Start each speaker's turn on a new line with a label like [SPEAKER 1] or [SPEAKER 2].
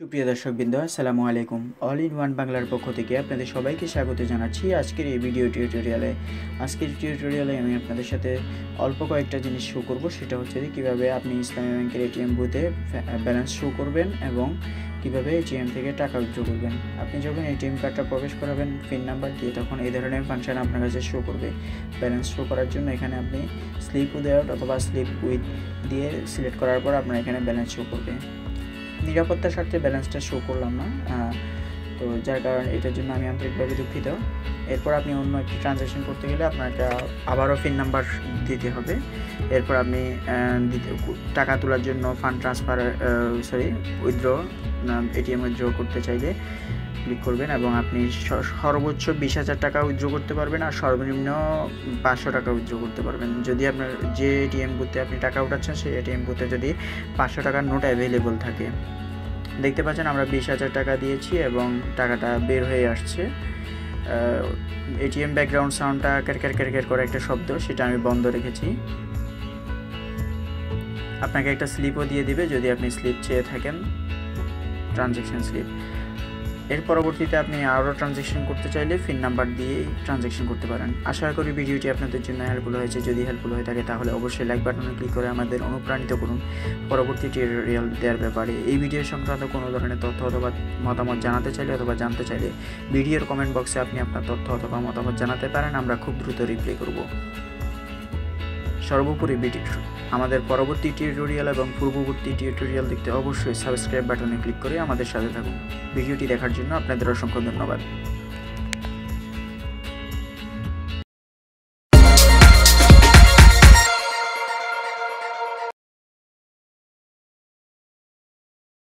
[SPEAKER 1] সুপ্রিয় দর্শকবৃন্দ, আসসালামু আলাইকুম। অল ইন ওয়ান বাংলার পক্ষ থেকে আপনাদের সবাইকে স্বাগত জানাচ্ছি আজকের এই ভিডিও টিউটোরিয়ালে। আমি আপনাদের সাথে অল্প কয়েকটা জিনিস শো করব, সেটা হচ্ছে কীভাবে আপনি ইসলামী ব্যাংকের এটিএম বুথে ব্যালেন্স শো করবেন এবং কীভাবে এটিএম থেকে টাকা উইথড্র করবেন। আপনি যখন এটিএম কার্ডটা প্রবেশ করাবেন পিন নাম্বার দিয়ে, তখন এই ধরনের ফাংশন আপনার কাছে শো করবে। ব্যালেন্স শো করার জন্য এখানে আপনি স্লিপ উইদাউট অথবা স্লিপ উইথ দিয়ে সিলেক্ট করার পর আপনার এখানে ব্যালেন্স শো করবে। নিরাপত্তার স্বার্থে ব্যালেন্সটা শো করলাম না, তো যার কারণে এটার জন্য আমি আন্তরিকভাবে দুঃখিত। এরপর আপনি অন্য একটি ট্রানজ্যাকশন করতে গেলে আপনাকে আবারও পিন নাম্বার দিতে হবে। এরপর আপনি টাকা তোলার জন্য fund transfer withdraw ATM withdraw করতে চাইলে ক্লিক করবেন এবং আপনি সর্বোচ্চ 20,000 টাকা উইথড্র করতে পারবেন আর সর্বনিম্ন 500 টাকা উইথড্র করতে পারবেন। যদি আপনার যে এটিএম বুথে আপনি টাকা উঠাচ্ছেন সেই এটিএম বুথে যদি 500 টাকার নোট অ্যাভেলেবল থাকে। দেখতে পাচ্ছেন আমরা 20,000 টাকা দিয়েছি এবং টাকাটা বের হয়ে আসছে। এটিএম ব্যাকগ্রাউন্ড সাউন্ডটা ক্যারক্যার করে একটা শব্দ, সেটা আমি বন্ধ রেখেছি। আপনাকে একটা স্লিপও দিয়ে দিবে যদি আপনি স্লিপ চেয়ে থাকেন, ট্রানজ্যাকশন স্লিপ। এর পরবর্তীতে আপনি আরও ট্রানজ্যাকশন করতে চাইলে পিন নাম্বার দিয়ে ট্রানজ্যাকশন করতে পারেন। আশা করি ভিডিওটি আপনাদের জন্য হেল্পফুল হয়েছে। যদি হেল্পফুল হয়ে থাকে তাহলে অবশ্যই লাইক বাটনে ক্লিক করে আমাদের অনুপ্রাণিত করুন পরবর্তী টিউটোরিয়াল দেওয়ার ব্যাপারে। এই ভিডিও সংক্রান্ত কোনো ধরনের তথ্য অথবা মতামত জানাতে চাইলে অথবা জানতে চাইলে ভিডিওর কমেন্ট বক্সে আপনি আপনার তথ্য অথবা মতামত জানাতে পারেন, আমরা খুব দ্রুত রিপ্লাই করব। সর্বোপরি আমাদের পরবর্তী টিউটোরিয়াল এবং পূর্ববর্তী টিউটোরিয়াল দেখতে অবশ্যই সাবস্ক্রাইব বাটনে ক্লিক করে আমাদের সাথে থাকুন। ভিডিওটি দেখার জন্য আপনাদের অসংখ্য ধন্যবাদ।